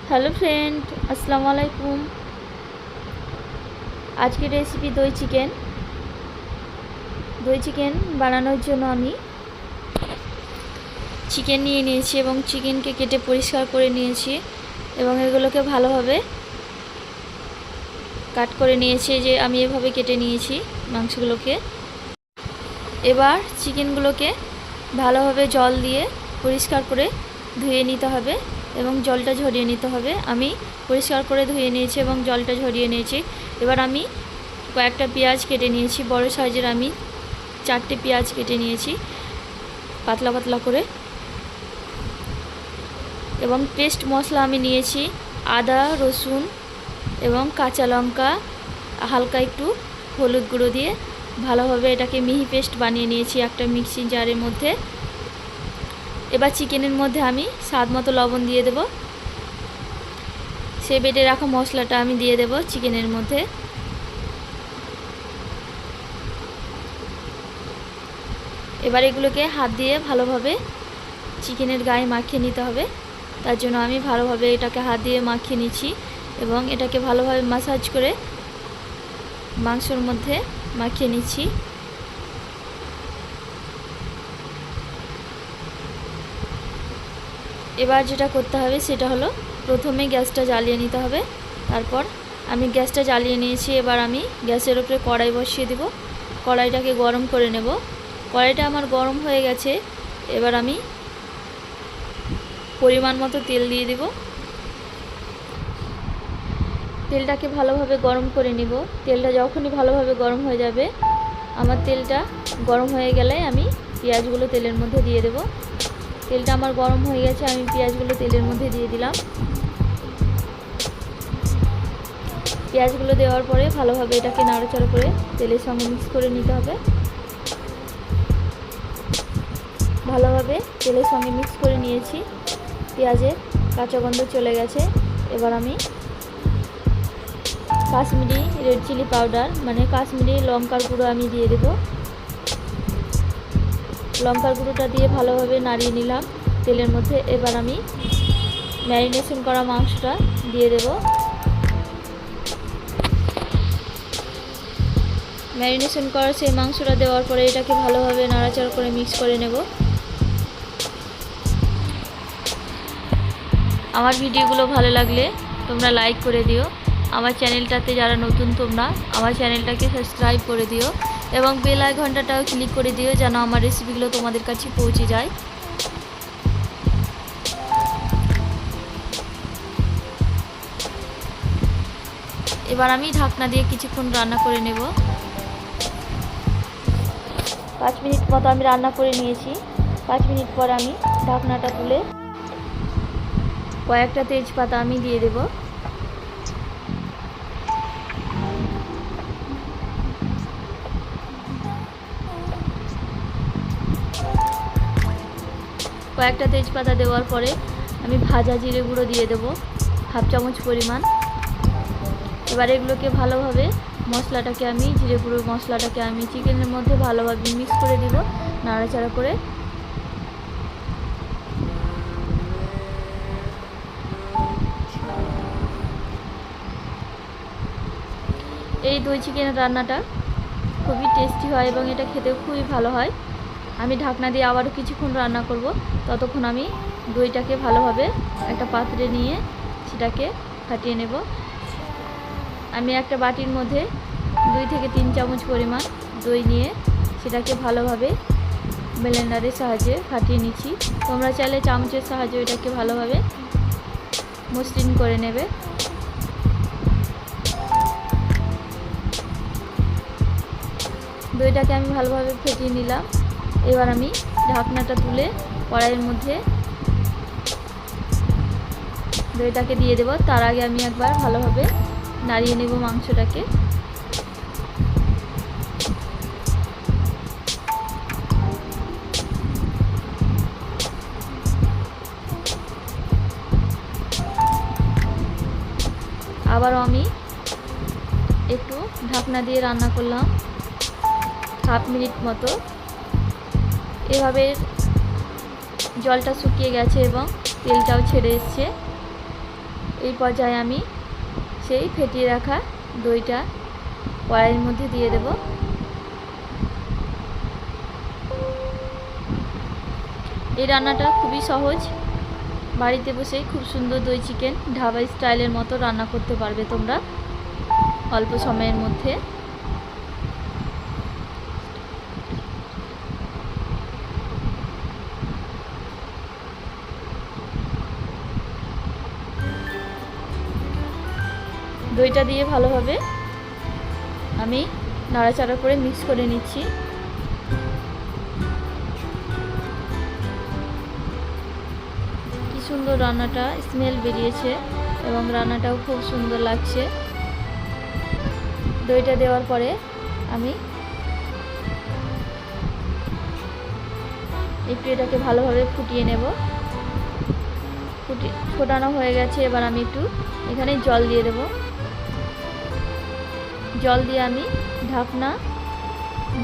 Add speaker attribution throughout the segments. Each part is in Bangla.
Speaker 1: হ্যালো ফ্রেন্ড, আসসালামু আলাইকুম। আজকের রেসিপি দই চিকেন বানানোর জন্য আমি চিকেন নিয়ে নিয়েছি এবং চিকেনকে কেটে পরিষ্কার করে নিয়েছি এবং এগুলোকে ভালোভাবে কাট করে নিয়েছি। যে আমি এভাবে কেটে নিয়েছি মাংসগুলোকে। এবার চিকেনগুলোকে ভালোভাবে জল দিয়ে পরিষ্কার করে ধুয়ে নিতে হবে এবং জলটা ঝরিয়ে নিতে হবে। আমি পরিষ্কার করে ধুয়ে নিয়েছি এবং জলটা ঝরিয়ে নিয়েছি। এবার আমি কয়েকটা পেঁয়াজ কেটে নিয়েছি, বড় সাইজের আমি 4টে পেঁয়াজ কেটে নিয়েছি পাতলা পাতলা করে। এবং পেস্ট মশলা আমি নিয়েছি আদা, রসুন এবং কাঁচা লঙ্কা, হালকা একটু হলুদ গুঁড়ো দিয়ে ভালোভাবে এটাকে মিহি পেস্ট বানিয়ে নিয়েছি একটা মিক্সিং জারের মধ্যে। এবার চিকেনের মধ্যে আমি স্বাদ মতো লবণ দিয়ে দেব। সে বেটে রাখা মশলাটা আমি দিয়ে দেব চিকেনের মধ্যে। এবার এগুলোকে হাত দিয়ে ভালোভাবে চিকেনের গায়ে মাখিয়ে নিতে হবে। তার জন্য আমি ভালোভাবে এটাকে হাত দিয়ে মাখিয়ে নিচ্ছি এবং এটাকে ভালোভাবে ম্যাসাজ করে মাংসের মধ্যে মাখিয়ে নিচ্ছি। এবার যেটা করতে হবে সেটা হলো প্রথমে গ্যাসটা জ্বালিয়ে নিতে হবে। তারপর আমি গ্যাসটা জ্বালিয়ে নিয়েছি। এবার আমি গ্যাসের উপরে কড়াই বসিয়ে দেব। কড়াইটাকে গরম করে নেব। কড়াইটা আমার গরম হয়ে গেছে। এবার আমি পরিমাণ মতো তেল দিয়ে দেব। তেলটাকে ভালোভাবে গরম করে নিব। তেলটা যখনই ভালোভাবে গরম হয়ে যাবে, আমার তেলটা গরম হয়ে গেলে আমি পেঁয়াজগুলো তেলের মধ্যে দিয়ে দেব। তেলটা আমার গরম হয়ে গেছে, আমি পেঁয়াজগুলো তেলের মধ্যে দিয়ে দিলাম। পেঁয়াজগুলো দেওয়ার পরে ভালোভাবে এটাকে নাড়াচাড়া করে তেলের সঙ্গে মিক্স করে নিতে হবে। ভালোভাবে তেলের সঙ্গে মিক্স করে নিয়েছি। পেঁয়াজের কাঁচা গন্ধ চলে গেছে। এবার আমি কাশ্মীরি রেড চিলি পাউডার মানে কাশ্মীরি লঙ্কার গুঁড়ো আমি দিয়ে দেব। লঙ্কার গুঁড়োটা দিয়ে ভালোভাবে নাড়িয়ে নিলাম তেলের মধ্যে। এবার আমি ম্যারিনেশন করা মাংসটা দিয়ে দেব। ম্যারিনেশন করা সেই মাংসটা দেওয়ার পরে এটাকে ভালোভাবে নাড়াচাড়া করে মিক্স করে নেব। আমার ভিডিওগুলো ভালো লাগলে তোমরা লাইক করে দিও। আমার চ্যানেলটাতে যারা নতুন তোমরা আমার চ্যানেলটাকে সাবস্ক্রাইব করে দিও এবং বেল আইকনটাও ক্লিক করে দিও যেন আমার রেসিপিগুলো তোমাদের কাছে পৌঁছে যায়। এবার আমি ঢাকনা দিয়ে কিছুক্ষণ রান্না করে নেব। 5 মিনিট মতো আমি রান্না করে নিয়েছি। 5 মিনিট পর আমি ঢাকনাটা তুলে কয়েকটা তেজপাতা আমি দিয়ে দেব। কয়েকটা তেজপাতা দেওয়ার পরে আমি ভাজা জিরে গুঁড়ো দিয়ে দেব 1/2 চামচ পরিমাণ। এবার এগুলোকে ভালোভাবে মশলাটাকে আমি জিরে গুঁড়োর মশলাটাকে আমি চিকেনের মধ্যে ভালোভাবে মিক্স করে দিব নাড়াচাড়া করে। এই দই চিকেনের রান্নাটা খুবই টেস্টি হয় এবং এটা খেতেও খুবই ভালো হয়। আমি ঢাকনা দিয়ে আবারও কিছুক্ষণ রান্না করব। ততক্ষণ আমি দইটাকে ভালোভাবে একটা পাত্রে নিয়ে সেটাকে ফাটিয়ে নেব। আমি একটা বাটির মধ্যে 2 থেকে 3 চামচ পরিমাণ দই নিয়ে সেটাকে ভালোভাবে ব্লেন্ডারের সাহায্যে ফাটিয়ে নিচ্ছি। তোমরা চাইলে চামচের সাহায্যে এটাকে ভালোভাবে মসৃণ করে নেবে। দইটাকে আমি ভালোভাবে ফেটিয়ে নিলাম। এবার আমি ঢাকনাটা তুলে কড়াইয়ের মধ্যে দইটাকে দিয়ে দেব। তার আগে আমি একবার ভালোভাবে নাড়িয়ে নেব মাংসটাকে। আবারও আমি একটু ঢাকনা দিয়ে রান্না করলাম 1/2 মিনিট মতো। এভাবে জলটা শুকিয়ে গেছে এবং তেলটাও ছেড়ে এসছে। এই পর্যায়ে আমি সেই ফেটিয়ে রাখা দইটা কড়াইয়ের মধ্যে দিয়ে দেব। এই রান্নাটা খুবই সহজ, বাড়িতে বসেই খুব সুন্দর দই চিকেন ধাবা স্টাইলের মতো রান্না করতে পারবে তোমরা অল্প সময়ের মধ্যে। দইটা দিয়ে ভালোভাবে আমি নাড়াচাড়া করে মিক্স করে নিচ্ছি। কি সুন্দর রান্নাটা স্মেল বেরিয়েছে এবং রান্নাটাও খুব সুন্দর লাগছে। দইটা দেওয়ার পরে আমি একটু এটাকে ভালোভাবে ফুটিয়ে নেব। ফোটানো হয়ে গেছে, এবার আমি একটু এখানে জল দিয়ে দেব। জল দিয়ে আমি ঢাকনা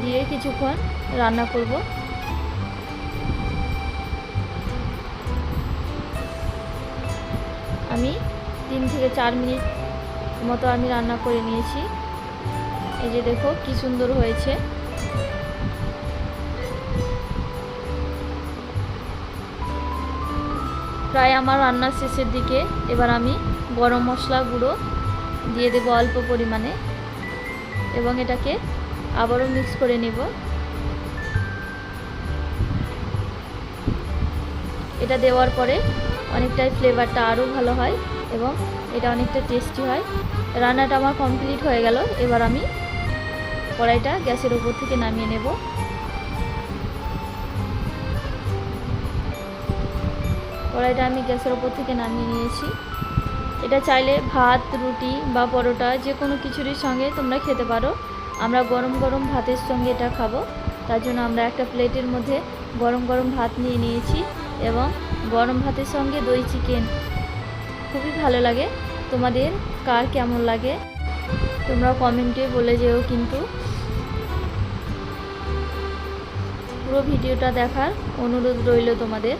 Speaker 1: দিয়ে কিছুক্ষণ রান্না করব। আমি 3 থেকে 4 মিনিট মতো আমি রান্না করে নিয়েছি। এই যে দেখো কি সুন্দর হয়েছে। প্রায় আমার রান্নার শেষের দিকে। এবার আমি গরম মশলা গুঁড়ো দিয়ে দেব অল্প পরিমাণে এবং এটাকে আবারও মিক্স করে নেব। এটা দেওয়ার পরে অনেকটাই ফ্লেভারটা আরও ভালো হয় এবং এটা অনেকটা টেস্টি হয়। রান্নাটা আমার কমপ্লিট হয়ে গেল। এবার আমি কড়াইটা গ্যাসের উপর থেকে নামিয়ে নেব। কড়াইটা আমি গ্যাসের উপর থেকে নামিয়ে নিয়েছি। এটা চাইলে ভাত, রুটি বা পরোটা যে কোনো কিছুরই সঙ্গে তোমরা খেতে পারো। আমরা গরম গরম ভাতের সঙ্গে এটা খাবো, তার জন্য আমরা একটা প্লেটের মধ্যে গরম গরম ভাত নিয়ে নিয়েছি এবং গরম ভাতের সঙ্গে দই চিকেন খুবই ভালো লাগে। তোমাদের কার কেমন লাগে তোমরা কমেন্টে বলে যেও। কিন্তু পুরো ভিডিওটা দেখার অনুরোধ রইল তোমাদের।